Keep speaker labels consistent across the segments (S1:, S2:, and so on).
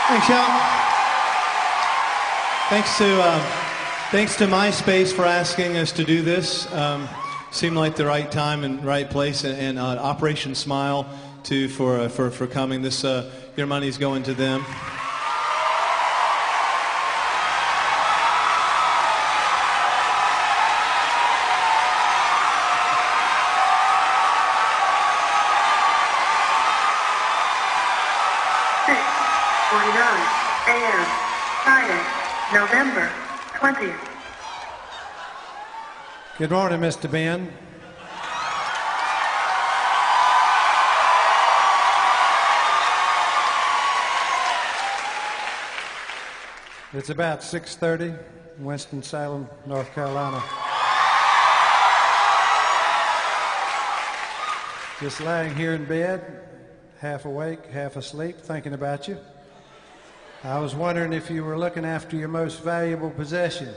S1: Thanks, y'all. Thanks to MySpace for asking us to do this. Seemed like the right time and right place, and Operation Smile too for coming. This your money's going to them.
S2: A.M. Friday, November 20th.
S3: Good morning, Mr. Ben. It's about 6:30 in Winston-Salem, North Carolina. Just laying here in bed, half awake, half asleep, thinking about you. I was wondering if you were looking after your most valuable possession,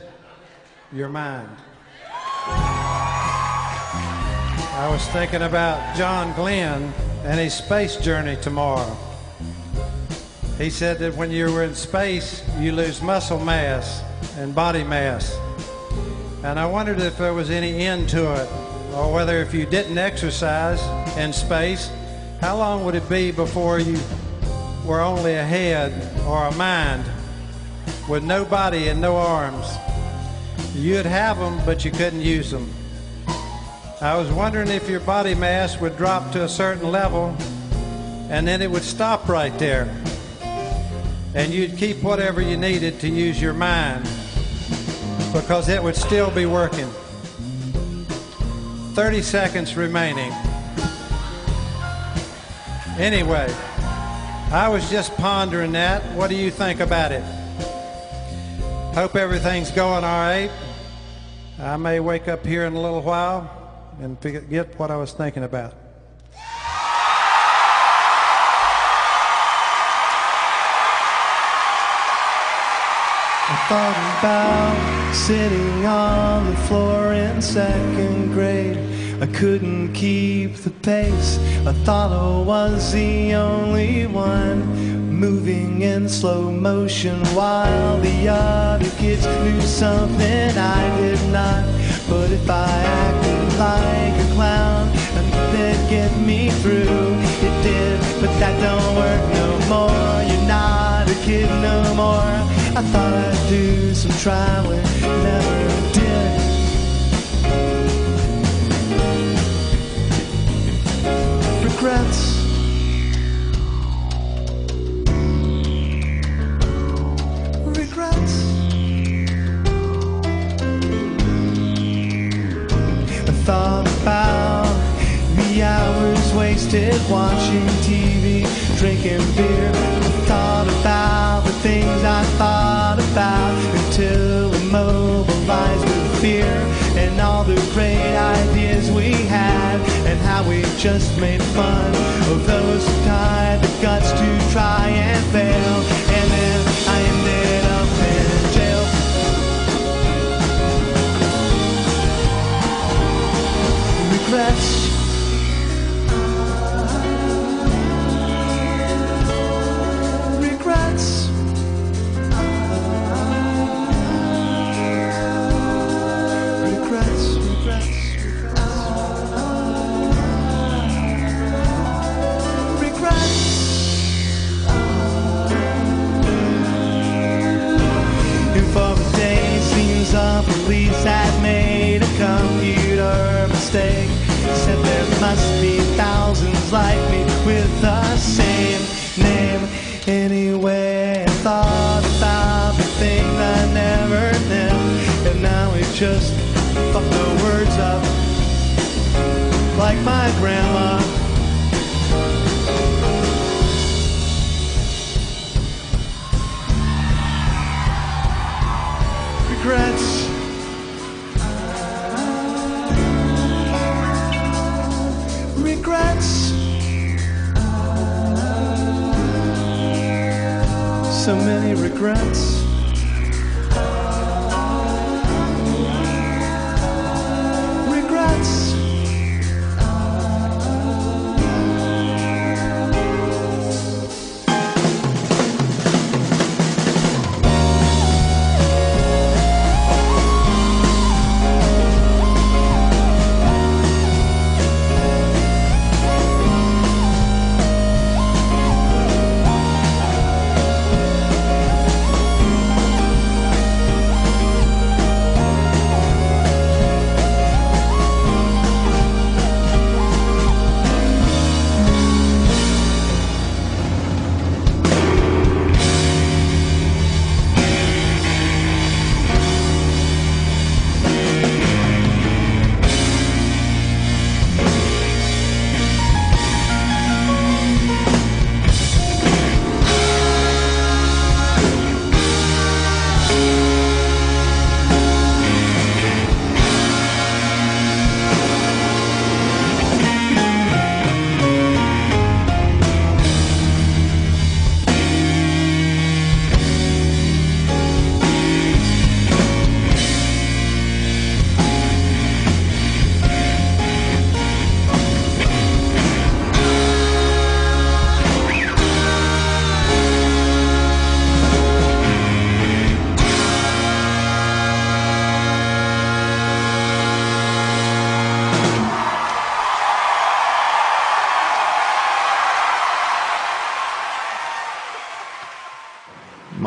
S3: your mind. I was thinking about John Glenn and his space journey tomorrow. He said that when you were in space, you lose muscle mass and body mass. And I wondered if there was any end to it, or whether if you didn't exercise in space, how long would it be before you were only a head or a mind with no body and no arms? You'd have them, but you couldn't use them. I was wondering if your body mass would drop to a certain level and then it would stop right there, and you'd keep whatever you needed to use your mind because it would still be working. 30 seconds remaining. Anyway, I was just pondering that. What do you think about it? Hope everything's going all right. I may wake up here in a little while and forget what I was thinking about.
S1: I thought about sitting on the floor in second grade. I couldn't keep the pace. I thought I was the only one moving in slow motion while the other kids knew something I did not. But if I acted like a clown, I knew that'd get me through. It did, but that don't work no more. You're not a kid no more. I thought I'd do some traveling, never did. Regrets. Regrets. I thought about the hours wasted watching TV, drinking beer. I thought about the things I thought about until immobilized with fear, and all the great ideas we had, and how we just made fun of those who had the guts to try and fail. And then I ended up in jail. Regrets. Regrets. Regrets. Regrets. Regrets. And for the day seems the police had made a computer mistake. Said there must be thousands like me with the same name. Anyway, I thought about the things I never knew, and now we just fuck the words up like my grandma. Regrets. Regrets. So many regrets. Regrets.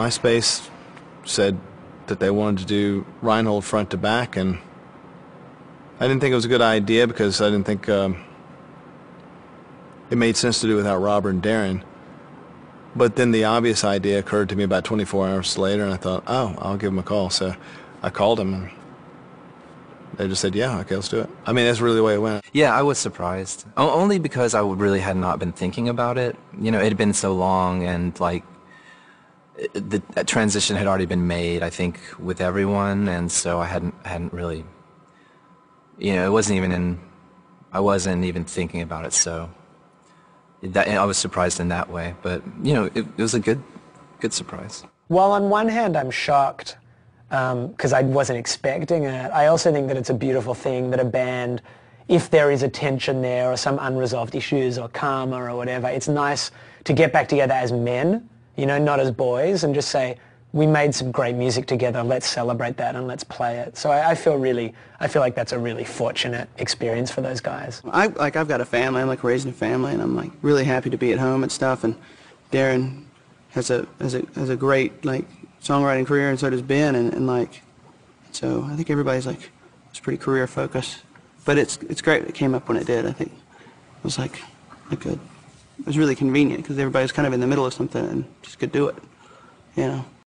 S1: MySpace said that they wanted to do Reinhold front to back, and I didn't think it was a good idea because I didn't think it made sense to do without Robert and Darren. But then the obvious idea occurred to me about 24 hours later, and I thought, oh, I'll give him a call. So I called him, and they just said, yeah, okay, let's do it. I mean, that's really the way it went.
S4: Yeah, I was surprised. Only because I really had not been thinking about it. You know, it had been so long, and like the transition had already been made, I think, with everyone, and so I hadn't really, you know, I wasn't even thinking about it, so I was surprised in that way. But, you know, it was a good surprise.
S5: Well, on one hand, I'm shocked because I wasn't expecting it. I also think that it's a beautiful thing that a band, if there is a tension there or some unresolved issues or karma or whatever, it's nice to get back together as men, you know, not as boys, and just say, we made some great music together, let's celebrate that and let's play it. So I feel like that's a really fortunate experience for those guys.
S6: I've got a family, I'm like raising a family, and I'm like really happy to be at home and stuff, and Darren has a great like songwriting career, and so does Ben, and like, so I think everybody's like, it's pretty career focused. But it's great it came up when it did. I think it was like good. It was really convenient because everybody's kind of in the middle of something and just could do it, you know.